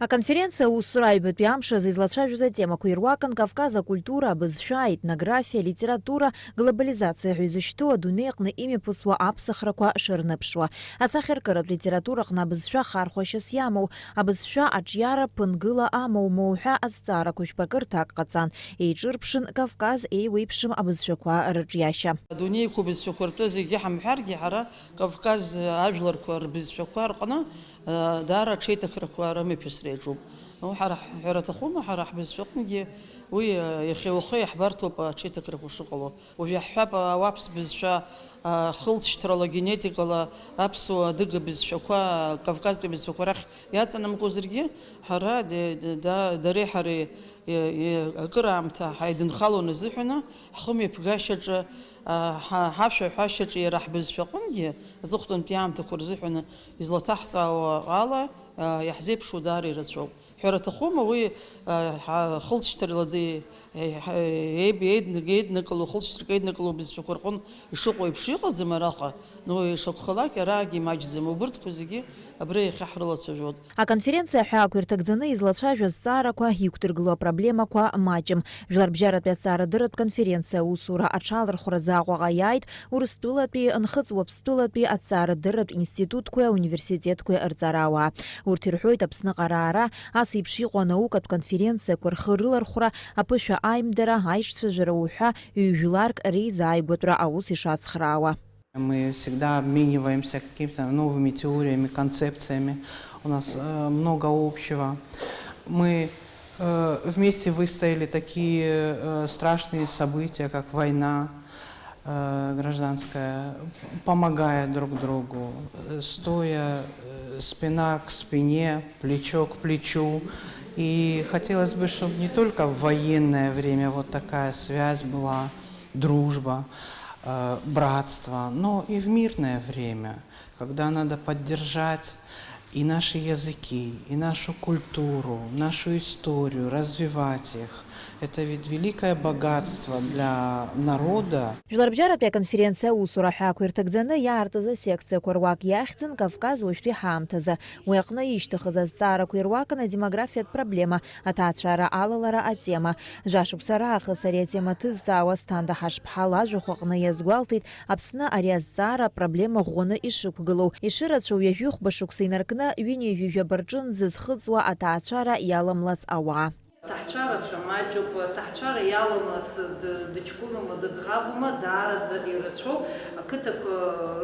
А конференция усурайбет пиамша за излачажу тема Куирвакан, Кавказа, культура, бызша, этнография, литература, глобализация хюзышту, дунеq на имя пусва апсахраква шернепшва. А сахеркарат литературах на бызша хархошес яму, а бызша ачьяра пынгыла аму моуха ацтара кучпакыр таккацан. И чирпшин Кавказ и выпшим абызшаква рджяща. Дуней кубызшакварты зиги хамхарги хара Кавказ ажларквар бызшаквар қана دارا شيء تخرق رمي بسريجوب وحرح حرتخوما حرح بزفقنجي وي يخي وخي حبرتو با شيء تخرق وشغله وفي حب وابس بزفا خلط شترلا جينيتيكلا ابسو دغ بزفقا كافكاز بزفقا رخ ياتنا مكوزرجي حرا دا دري حري قرام تاع حيدن خالو نزحنا خمي بغاشج حبشه حاشة راح بزفقنجي زختن تيام تكرزحنا إذا تحصى وعلى يحزب شو داري رتشو حرة خوما وي خلص ترلدي يد نقلو خلص تركيد نقلو بزفقرقون يشقوا بشيقة زمراقة نو يشق خلاك راجي ماجزم وبرد كوزيجي А конференция хаквиртагдзаны излачажу цараква юктыргло проблема ква матчем. Жларбжарат пяцара дырат конференция усура ачалр хуразагвага яйт урстулатпи анхыцвапстулатпи ацара дырат институт ква университет ква арцарауа. Уртирхуйт апсны карара асыпшиqwa наукат конференция квархырылар хура апыша аймдара айшсыжырауха южларк рейзайгватра аус ишацхрауа. Мы всегда обмениваемся какими-то новыми теориями, концепциями. У нас много общего. Мы вместе выстояли такие страшные события, как война гражданская, помогая друг другу, стоя спина к спине, плечо к плечу. И хотелось бы, чтобы не только в военное время вот такая связь была, дружба, братство, но и в мирное время, когда надо поддержать и наши языки, и нашу культуру, нашу историю, развивать их. Это ведь великое богатство для народа. Жларбжарат пя конференция усура хаквиртагдзаны яртаза секция курвак яхтин Кавказ ушри хамтаза. Уяқна иштахаза цара куирвакана демография проблема, а татшара алалара а тема. Жашуксара ахасария тема тызауа станда хашпхала жухуқна язгуалтит, апсна ариаз цара проблема гона ишукгылу. Иширацу яжух башуксинаркна вини южа барджин зызхыцуа а татшара яламлац ава. تحشارة شماجوب تحشارة يالم دچكونم دزغابما دارز يرتشو كتك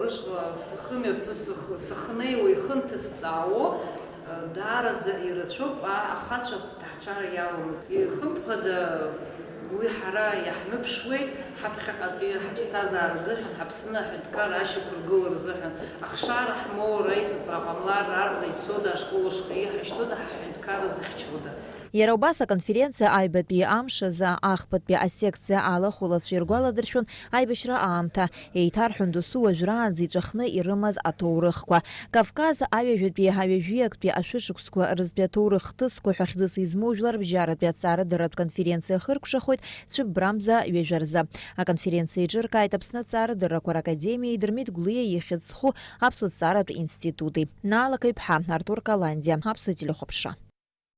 رشغ سخمي بس سخني ويخنت الساو دارز يرتشو أخذ تحشارة يالم يخم قد ويحرا يحنب شوي حبستازار زحن حبسنا حدكار عشق الجور زحن أخشار حمو ريت صعملار رار ريت سودا شكول شخيح اشتودا حدكار زخشودا Яраубаса конференция айбет би амша за ахпат би асекция ала хулас ширгвала дыршун айбешра амта эйтар хундусу вajran зичахны ирымаз атоурыхква Кавказ авежет би хавежек би ашышуксква разбятоурыхтысква хахдыс измужлар бжарат би цара дырат конференция хыркшахойт шиббрамза вежарза а конференция джиркайт апсна цара дыраквар академии дырмит гулые ехицху апсу царат институты налакайпха Артур Каландия апсу телехопша.